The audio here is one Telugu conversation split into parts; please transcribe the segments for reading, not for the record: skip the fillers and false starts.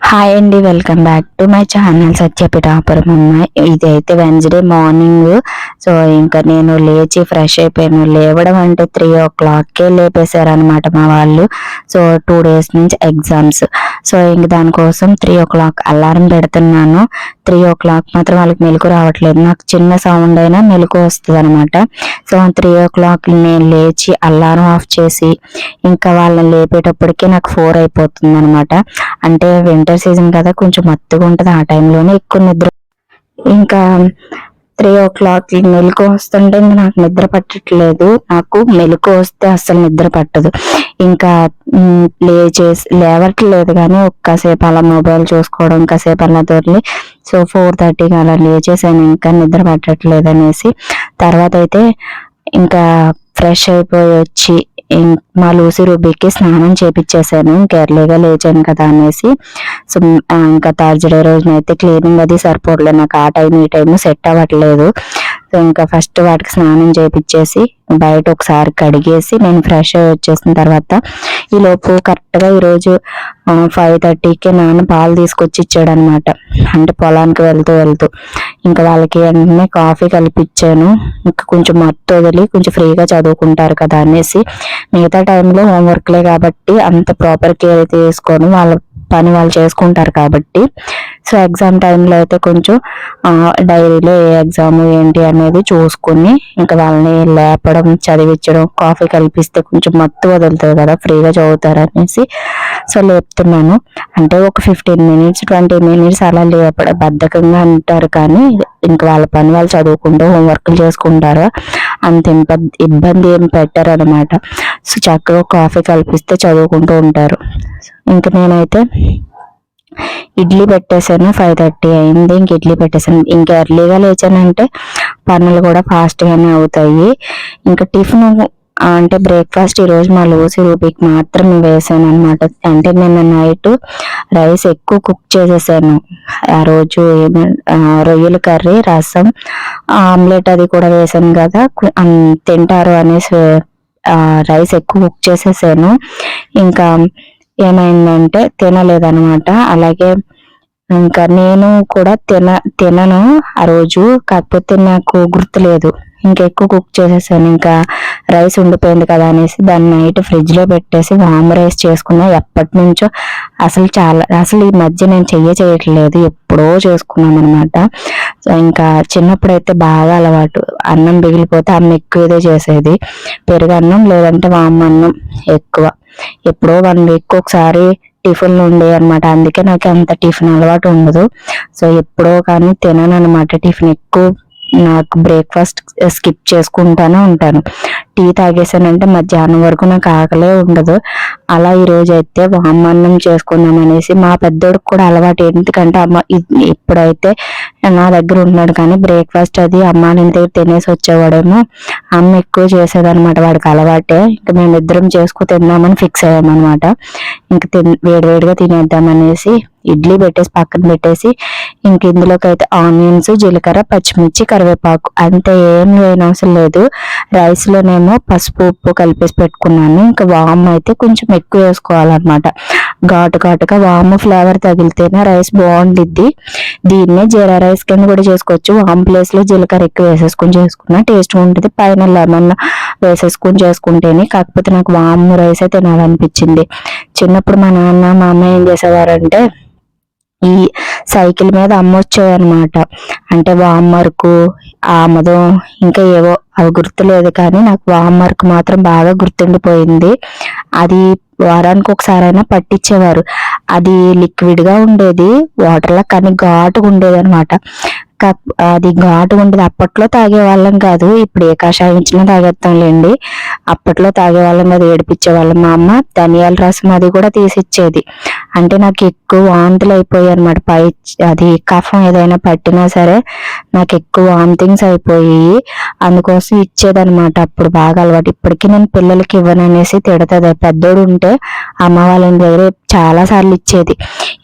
హాయ్ అండి, welcome back to my channel Satyapithapuram అమ్మాయి. ఇదైతే వెన్స్డే మార్నింగ్. సో ఇంకా నేను లేచి ఫ్రెష్ అయిపోయాను. లేవడం అంటే 3 o'clockకే లేపేశారనమాట మా వాళ్ళు. సో 2 days నుంచి ఎగ్జామ్స్. సో ఇంక దానికోసం 3 o'clock అలారం పెడుతున్నాను. 3 o'clock మాత్రం వాళ్ళకి మెలకు రావట్లేదు. నాకు చిన్న సౌండ్ అయినా మెలకు వస్తుంది అనమాట. సో 3 o'clock నేను లేచి అలారం ఆఫ్ చేసి ఇంకా వాళ్ళని లేపేటప్పటికే నాకు 4 అయిపోతుంది అనమాట. అంటే వింటర్ సీజన్ కదా, కొంచెం మత్తుగా ఉంటుంది. ఆ టైంలోనే ఎక్కువ నిద్ర. ఇంకా 3 o'clock మెలకు వస్తుంటే ఇంకా నాకు నిద్ర పట్టట్లేదు. నాకు మెలకు వస్తే అస్సలు నిద్ర పట్టదు. ఇంకా లేవట్లేదు కానీ ఒక్కసేపు అలా మొబైల్ చూసుకోవడం, కాసేపు అలా దొరికి. సో 4:30కి అలా లేచేసాను. ఇంకా నిద్ర పట్టట్లేదు అనేసి తర్వాత అయితే ఇంకా ఫ్రెష్ అయిపోయి వచ్చి మా లూసి రూబీకి స్నానం చేపించేసాను. ఇంకా ఎర్లీగా లేచాను కదా అనేసి. సో ఇంకా థర్స్డే రోజునైతే క్లీనింగ్ అది సరిపోవట్లేదు. నాకు ఆ టైం ఈ టైం సెట్ అవ్వట్లేదు. సో ఇంకా ఫస్ట్ వాటికి స్నానం చేపించేసి బయట ఒకసారి కడిగేసి నేను ఫ్రెష్ అయ్యి వచ్చేసిన తర్వాత ఈలోపు కరెక్ట్గా ఈరోజు 5:30కి నాన్న పాలు తీసుకొచ్చి ఇచ్చాడు అనమాట. అంటే పొలానికి వెళ్తూ ఇంకా వాళ్ళకి వెంటనే కాఫీ కలిపిచ్చాను. ఇంకా కొంచెం మత్తు వదిలి కొంచెం ఫ్రీగా చదువుకుంటారు కదా అనేసి. మిగతా టైంలో హోంవర్క్లే కాబట్టి అంత ప్రాపర్ కేర్ అయితే తీసుకోను, వాళ్ళ పని వాళ్ళు చేసుకుంటారు కాబట్టి. సో ఎగ్జామ్ టైంలో అయితే కొంచెం డైరీలో ఏ ఎగ్జామ్ ఏంటి అనేది చూసుకుని ఇంకా వాళ్ళని లేపడం, చదివించడం, కాఫీ కల్పిస్తే కొంచెం మత్తు వదులుతుంది కదా, ఫ్రీగా చదువుతారు అనేసి. సో లేపుతున్నాను. అంటే ఒక 15 minutes 20 minutes అలా లేపడం బద్ధకంగా అంటారు కానీ ఇంకా వాళ్ళ పని వాళ్ళు చదువుకుంటూ హోంవర్క్లు చేసుకుంటారు. అంత ఇబ్బంది ఏం పెట్టారు అనమాట. సో చక్కగా కాఫీ కల్పిస్తే చదువుకుంటూ ఉంటారు. ఇంకా నేనైతే ఇడ్లీ పెట్టేశాను. 5:30 అయింది. ఇంక ఇడ్లీ పెట్టేశాను. ఇంకా ఎర్లీగా లేచానంటే పనులు కూడా ఫాస్ట్గానే అవుతాయి. ఇంకా టిఫిన్ అంటే బ్రేక్ఫాస్ట్ ఈరోజు మా లూసి రూబీకి మాత్రం వేసాను అనమాట. అంటే నిన్న నైట్ రైస్ ఎక్కువ కుక్ చేసేసాను. ఆ రోజు రొయ్యల కర్రీ, రసం, ఆమ్లెట్ అది కూడా వేసాను కదా, తింటారు అనేసి రైస్ ఎక్కువ కుక్ చేసేసాను. ఇంకా ఏమైందంటే తినలేదనమాట. అలాగే ఇంకా నేను కూడా తినను ఆ రోజు. కాకపోతే నాకు గుర్తులేదు, ఇంకా ఎక్కువ కుక్ చేసేసాను. ఇంకా రైస్ ఉండిపోయింది కదా అనేసి దాన్ని నైట్ ఫ్రిడ్జ్ లో పెట్టేసి వామ్ రైస్ చేసుకున్నా. ఎప్పటి నుంచో అసలు ఈ మధ్య నేను చేయట్లేదు, ఎప్పుడో చేసుకున్నాం అనమాట. సో ఇంకా చిన్నప్పుడైతే బాగా అలవాటు. అన్నం మిగిలిపోతే అమ్మ ఎక్కువ ఇదే చేసేది. పెరుగన్నం లేదంటే వామ్ అన్నం ఎక్కువ. ఎప్పుడో 1 week ఒకసారి టిఫిన్లు ఉండేవి అనమాట. అందుకే నాకు అంత టిఫిన్ అలవాటు ఉండదు. సో ఎప్పుడో కానీ తినను అనమాట టిఫిన్. ఎక్కువ నాకు బ్రేక్ఫాస్ట్ స్కిప్ చేసుకుంటానే ఉంటాను. టీ తాగేసానంటే మధ్యాహ్నం వరకు నాకు ఆకలే ఉండదు. అలా ఈరోజు అయితే వామన్నం చేసుకుందాం అనేసి మా పెద్దోడికి కూడా అలవాటు. ఎందుకంటే అమ్మ ఇప్పుడైతే నా దగ్గర ఉన్నాడు కానీ బ్రేక్ఫాస్ట్ అది అమ్మ నేను దగ్గర తినేసి వచ్చేవాడేమో. అమ్మ ఎక్కువ చేసేదనమాట, వాడికి అలవాటే. ఇంకా మేమిద్దరం చేసుకుని తిందామని ఫిక్స్ అయ్యామన్నమాట. ఇంకా వేడివేడిగా తినేద్దామనేసి ఇడ్లీ పెట్టేసి పక్కన పెట్టేసి ఇంక ఇందులోకి అయితే ఆనియన్స్, జీలకర్ర, పచ్చిమిర్చి, కరివేపాకు అంతే, ఏం వేయనవసరం లేదు. రైస్ లోనేమో పసుపు, ఉప్పు కలిపేసి పెట్టుకున్నాను. ఇంకా వామ్ అయితే కొంచెం ఎక్కువ వేసుకోవాలన్నమాట. ఘాటుగా వామ్ ఫ్లేవర్ తగిలితేనే రైస్ బాగుండిద్ది. దీన్నే జీరా రైస్ కింద కూడా చేసుకోవచ్చు. వామ్ ప్లేస్ లో జీలకర్ర ఎక్కువ వేసేసుకుని చేసుకున్నా టేస్ట్ ఉంటుంది. పైన లెమన్ వేసేసుకుని చేసుకుంటేనే. కాకపోతే నాకు వామ్ రైస్ అయితే తినాలనిపించింది. చిన్నప్పుడు మా నాన్న మా అమ్మ ఏం చేసేవారంటే ఈ సైకిల్ మీద అమ్మొచ్చేవన్నమాట. అంటే వామ్మర్కు, ఆమదం, ఇంకా ఏవో అవి గుర్తులేదు కానీ నాకు వామ్మర్కు మాత్రం బాగా గుర్తుండిపోయింది. అది వారానికి ఒకసారైనా పట్టించేవారు. అది లిక్విడ్ గా ఉండేది వాటర్లా, కానీ ఘాటుగా ఉండేది అనమాట. అది ఘాటుగా ఉండేది. అప్పట్లో తాగేవాళ్ళం కాదు, ఇప్పుడు ఏ కషాయం ఇచ్చినా తాగేస్తాంలేండి. అప్పట్లో తాగేవాళ్ళం కాదు, ఏడిపించేవాళ్ళం. మా అమ్మ ధనియాల రసం అది కూడా తీసిచ్చేది. అంటే నాకు ఎక్కువ వాంతులు అయిపోయాయి అనమాట. అది కఫం ఏదైనా పట్టినా సరే నాకు ఎక్కువ వామిటింగ్స్ అయిపోయి అందుకోసం ఇచ్చేదనమాట. అప్పుడు బాగా అలవాటు. ఇప్పటికీ నేను పిల్లలకి ఇవ్వననేసి తిడతది. పెద్దోడు ఉంటే అమ్మ వాళ్ళ దగ్గర చాలా సార్లు ఇచ్చేది.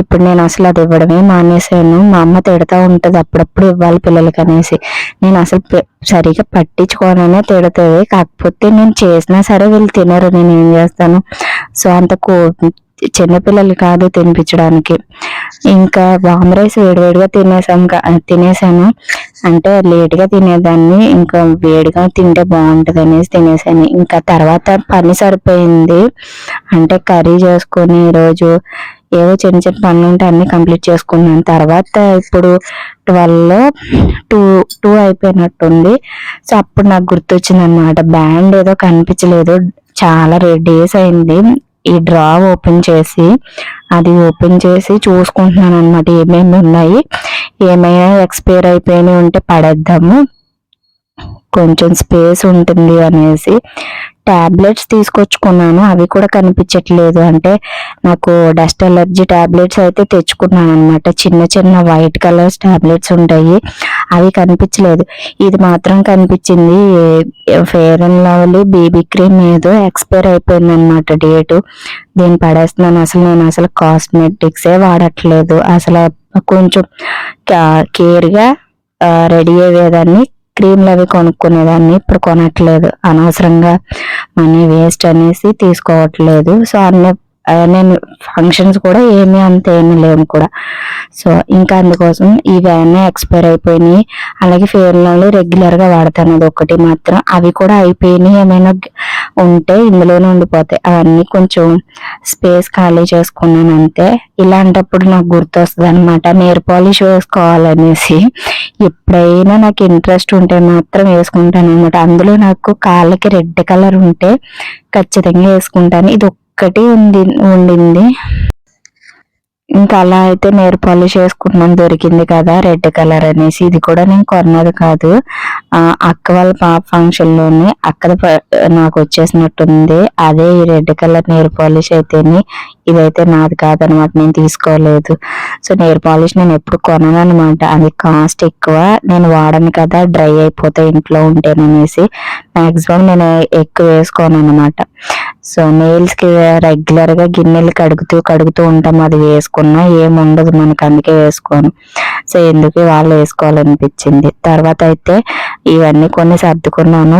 ఇప్పుడు నేను అసలు అది ఇవ్వడమే మానేసాను. మా అమ్మ తిడతా ఉంటది అప్పుడప్పుడు ఇవ్వాలి పిల్లలకి అనేసి. నేను అసలు సరిగా పట్టించుకోననే తిడతది. కాకపోతే నేను చేసినా సరే వీళ్ళు తినరు, నేను ఏం చేస్తాను. సో అంత చిన్నపిల్లలు కాదు తినిపించడానికి. ఇంకా బామ్ రైస్ వేడివేడిగా తినేసాను. అంటే లేట్గా తినేదాన్ని, ఇంకా వేడిగా తింటే బాగుంటుంది అనేసి తినేసాను. ఇంకా తర్వాత పని సరిపోయింది, అంటే కర్రీ చేసుకొని ఈరోజు ఏవో చిన్న చిన్న పనులు ఉంటే అన్ని కంప్లీట్ చేసుకున్నాను. తర్వాత ఇప్పుడు 12 అయిపోయినట్టుంది. సో అప్పుడు నాకు గుర్తొచ్చింది అనమాట, బ్యాండ్ ఏదో కనిపించలేదు. చాలా డేస్ అయింది ఈ డ్రా ఓపెన్ చేసి చూసుకుంటున్నాను అనమాట, ఏమేమి ఉన్నాయి, ఏమైనా ఎక్స్పైర్ అయిపోయినాయి ఉంటే పడేద్దాము, కొంచెం స్పేస్ ఉంటుంది అనేసి. టాబ్లెట్స్ తీసుకొచ్చుకున్నాను, అవి కూడా కనిపించట్లేదు. అంటే నాకు డస్ట్ అలర్జీ టాబ్లెట్స్ అయితే తెచ్చుకున్నాను అనమాట, చిన్న చిన్న వైట్ కలర్స్ టాబ్లెట్స్ ఉంటాయి, అవి కనిపించలేదు. ఇది మాత్రం కనిపించింది, fair and lovely baby cream ఏదో ఎక్స్పైర్ అయిపోయింది అనమాట డేటు. దీన్ని పడేస్తున్నాను. నేను అసలు కాస్మెటిక్సే వాడట్లేదు, అసలు కొంచెం కేర్గా రెడీ అయ్యేదాన్ని, క్రీమ్లు అవి కొనుక్కునేదాన్ని. ఇప్పుడు కొనట్లేదు, అనవసరంగా మనీ వేస్ట్ అనేసి తీసుకోవట్లేదు. సో నేను ఫంక్షన్స్ కూడా ఏమీ అంత ఏమీ లేవు కూడా. సో ఇంకా అందుకోసం ఇవన్నీ ఎక్స్పైర్ అయిపోయినాయి. అలాగే ఫెయిర్ అండ్ లవ్లీ రెగ్యులర్గా వాడతాను, అది ఒకటి మాత్రం. అవి కూడా అయిపోయినాయి, ఏమైనా ఉంటే ఇందులోనే ఉండిపోతాయి. అవన్నీ కొంచెం స్పేస్ ఖాళీ చేసుకున్నాను అంతే. ఇలాంటప్పుడు నాకు గుర్తొస్తుంది అనమాట, నెయిల్ పాలిష్ వేసుకోవాలనేసి. ఎప్పుడైనా నాకు ఇంట్రెస్ట్ ఉంటే మాత్రం వేసుకుంటాను అనమాట. అందులో నాకు కాళ్ళకి రెడ్ కలర్ ఉంటే ఖచ్చితంగా వేసుకుంటాను. ఇది ఒక్కటి ఉండింది. ఇంకా అలా అయితే నెయిల్ పాలిష్ వేసుకున్నాను, దొరికింది కదా రెడ్ కలర్ అనేసి. ఇది కూడా నేను కొన్నది కాదు, అక్క వాళ్ళ పాప ఫంక్షన్ లోనే నాకు వచ్చేసినట్టుంది. అదే ఈ రెడ్ కలర్ నెయిల్ పాలిష్ అయితేనే, ఇదైతే నాది కాదనమాట, నేను తీసుకోలేదు. సో నెయిల్ పాలిష్ నేను ఎప్పుడు కొనను అనమాట, అది కాస్ట్ ఎక్కువ, నేను వాడను కదా, డ్రై అయిపోతాయి ఇంట్లో ఉంటేననేసి మాక్సిమం నేను ఎక్కువ వేసుకోను అనమాట. సో నెయిల్స్ కి రెగ్యులర్ గా గిన్నెలు కడుగుతూ ఉంటాం, అది వేసుకున్నా ఏముండదు మనకు, అందుకే వేసుకోను. సో ఎందుకు వాళ్ళు వేసుకోవాలనిపించింది. తర్వాత అయితే ఇవన్నీ కొన్ని సర్దుకున్నాను.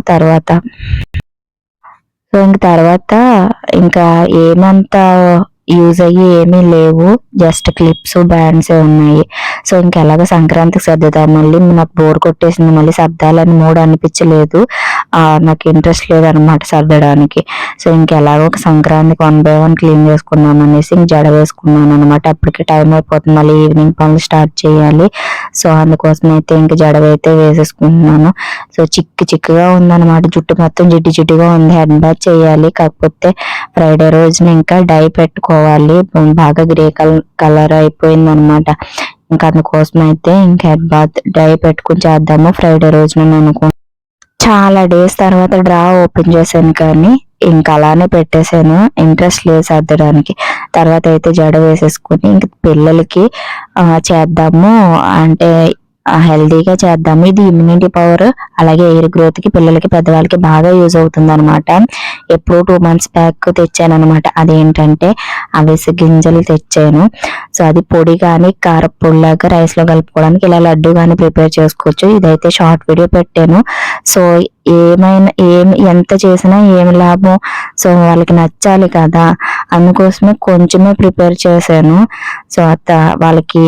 ఇంకా ఏమంతా యూజ్ అయ్యి ఏమీ లేవు, జస్ట్ క్లిప్స్ బ్యాండ్స్ ఉన్నాయి. సో ఇంకెలాగ సంక్రాంతికి సర్దుదాం, మళ్ళీ నాకు బోర్ కొట్టేసింది, మళ్ళీ సర్దాలని మూడు అనిపించలేదు, నాకు ఇంట్రెస్ట్ లేదనమాట సర్దడానికి. సో ఇంకెలాగో ఒక సంక్రాంతికి 1 by 1 క్లీన్ చేసుకున్నాం అనేసి ఇంక జడ వేసుకున్నాను అనమాట. అప్పటికి టైం అయిపోతుంది, మళ్ళీ ఈవినింగ్ పనులు స్టార్ట్ చేయాలి. సో అందుకోసం అయితే ఇంక జడవైతే వేసేసుకుంటున్నాను. సో చిక్కుగా ఉందన్నమాట, జుట్టు మొత్తం జిడ్డుగా ఉంది, హెడ్ బాత్ చేయాలి. కాకపోతే ఫ్రైడే రోజున ఇంకా డై పెట్టుకోవాలి, బాగా గ్రే కలర్ అయిపోయింది అనమాట. ఇంకా అందుకోసం అయితే ఇంకా హెడ్ బాత్ డై పెట్టుకుని చేద్దాము ఫ్రైడే రోజున అనుకో. చాలా డేస్ తర్వాత డ్రా ఓపెన్ చేశాను, కానీ ఇంకా అలానే పెట్టేశాను, ఇంట్రెస్ట్ లేదు సర్దడానికి. తర్వాత అయితే జడ వేసేసుకుని ఇంక పిల్లలకి చేద్దాము, అంటే హెల్దీగా చేద్దాము. ఇది ఇమ్యూనిటీ పవర్ అలాగే ఎయిర్ గ్రోత్ కి పిల్లలకి పెద్దవాళ్ళకి బాగా యూజ్ అవుతుంది అనమాట. ఎప్పుడో 2 months బ్యాక్ తెచ్చాను అనమాట. అదేంటంటే అవిసె గింజలు తెచ్చాను. సో అది పొడి కానీ కారపొడిలాగా రైస్ లో కలుపుకోవడానికి, ఇలా లడ్డు కానీ ప్రిపేర్ చేసుకోవచ్చు. ఇదైతే షార్ట్ వీడియో పెట్టాను. సో ఎంత చేసినా ఏమి లాభం, సో వాళ్ళకి నచ్చాలి కదా, అందుకోసమే కొంచెమే ప్రిపేర్ చేశాను. సో వాళ్ళకి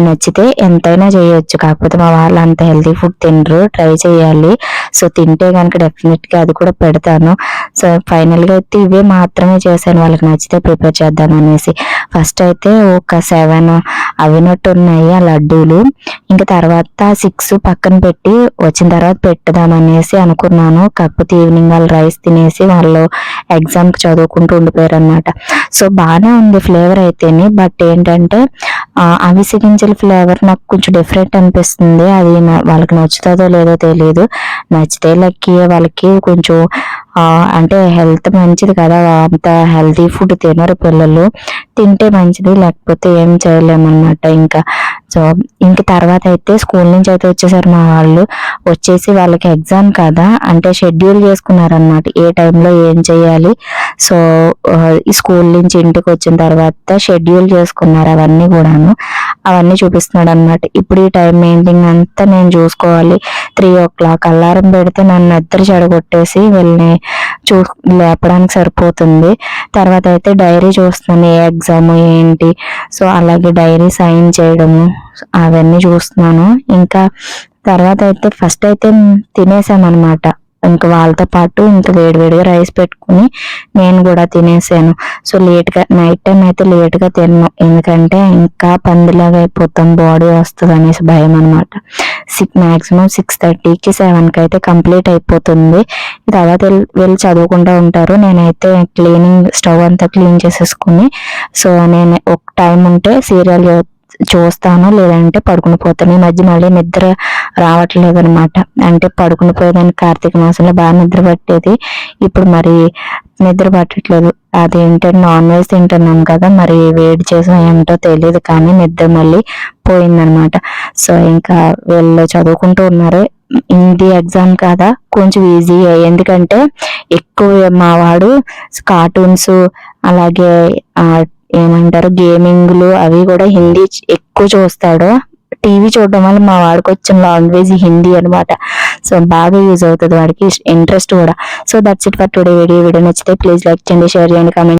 నచ్చితే ఎంతైనా చేయొచ్చు. కాకపోతే మా వాళ్ళు అంత హెల్తీ ఫుడ్ తినరు, ట్రై చేయాలి. సో తింటే కనుక డెఫినెట్ గా అది కూడా పెడతాను. సో ఫైనల్ గా అయితే ఇవే మాత్రమే చేశాను, వాళ్ళకి నచ్చితే ప్రిపేర్ చేద్దాం అనేసి. ఫస్ట్ అయితే ఒక 7 అవినట్టు ఉన్నాయి ఆ లడ్డూలు. ఇంకా తర్వాత 6 పక్కన పెట్టి వచ్చిన తర్వాత పెట్టుదామనేసి అనుకున్నాను. కాకపోతే ఈవినింగ్ వాళ్ళు రైస్ తినేసి వాళ్ళు ఎగ్జామ్ కి చదువుకుంటూ ఉండిపోయారు అనమాట. సో బాగానే ఉంది ఫ్లేవర్ అయితేనే, బట్ ఏంటంటే అవిసె గింజల ఫ్లేవర్ నాకు కొంచెం డిఫరెంట్ అనిపిస్తుంది. అది వాళ్ళకి నచ్చుతుందో లేదో తెలియదు. నచ్చితే లక్కీ, వాళ్ళకి కొంచెం అంటే హెల్త్ మంచిది కదా, అంత హెల్తీ ఫుడ్ తినరు పిల్లలు, తింటే మంచిది, లేకపోతే ఏం చేయలేమన్నమాట. సో ఇంక తర్వాత అయితే స్కూల్ నుంచి అయితే వచ్చేసారు మా వాళ్ళు. వచ్చేసి వాళ్ళకి ఎగ్జామ్ కదా, అంటే షెడ్యూల్ చేసుకున్నారనమాట, ఏ టైంలో ఏం చేయాలి. సో ఈ స్కూల్ నుంచి ఇంటికి వచ్చిన తర్వాత షెడ్యూల్ చేసుకున్నారు అవన్నీ కూడాను, అవన్నీ చూపిస్తున్నాడు అనమాట. ఇప్పుడు ఈ టైం మెయింటైన్ అంతా నేను చూసుకోవాలి. 3 o'clock అలారం పెడితే నన్ను నిద్ర చెడగొట్టేసి వెళ్ళి లేపడానికి సరిపోతుంది. తర్వాత అయితే డైరీ చూస్తున్నాను, ఏ ఎగ్జామ్ ఏంటి, సో అలాగే డైరీ సైన్ చేయడము అవన్నీ చూస్తున్నాను. ఇంకా తర్వాత అయితే ఫస్ట్ అయితే తినేసామన్నమాట. ఇంకా వాళ్ళతో పాటు ఇంకా వేడివేడిగా రైస్ పెట్టుకుని నేను కూడా తినేసాను. సో లేట్గా నైట్ టైం అయితే లేట్గా తిన్నాను, ఎందుకంటే ఇంకా పందిలాగా అయిపోతాం, బాడీ వస్తుంది అనేసి భయం అనమాట. మ్యాక్సిమం 6:30కి 7కి అయితే కంప్లీట్ అయిపోతుంది. తర్వాత వెళ్ళి చదువుకుంటూ ఉంటారు. నేనైతే స్టవ్ అంతా క్లీన్ చేసేసుకుని, సో నేను ఒక టైం ఉంటే సీరియల్ చూస్తాను, లేదంటే పడుకుని పోతాను. ఈ మధ్య మళ్ళీ నిద్ర రావట్లేదు అనమాట. అంటే పడుకుని పోయేదాన్ని కార్తీక మాసంలో బాగా నిద్ర పట్టేది, ఇప్పుడు మరి నిద్ర పట్టట్లేదు. అదేంటంటే నాన్ వెజ్ తింటున్నాం కదా, మరి వేడి చేసాం ఏంటో తెలియదు, కానీ నిద్ర మళ్ళీ పోయిందనమాట. సో ఇంకా వీళ్ళు చదువుకుంటూ ఉన్నారు. హిందీ ఎగ్జామ్ కదా, కొంచెం ఈజీ, ఎందుకంటే ఎక్కువ మా వాడు కార్టూన్స్ అలాగే ఏమంటారు గేమింగ్లు అవి కూడా హిందీ ఎక్కువ చూస్తాడు. టీవీ చూడడం వల్ల మా వాడికి వచ్చిన లాంగ్వేజ్ హిందీ అనమాట. సో బాగా యూజ్ అవుతుంది వాడికి, ఇంట్రెస్ట్ కూడా. So that's it for today video నచ్చితే ప్లీజ్ లైక్ చేయండి, షేర్ చేయండి, కామెంట్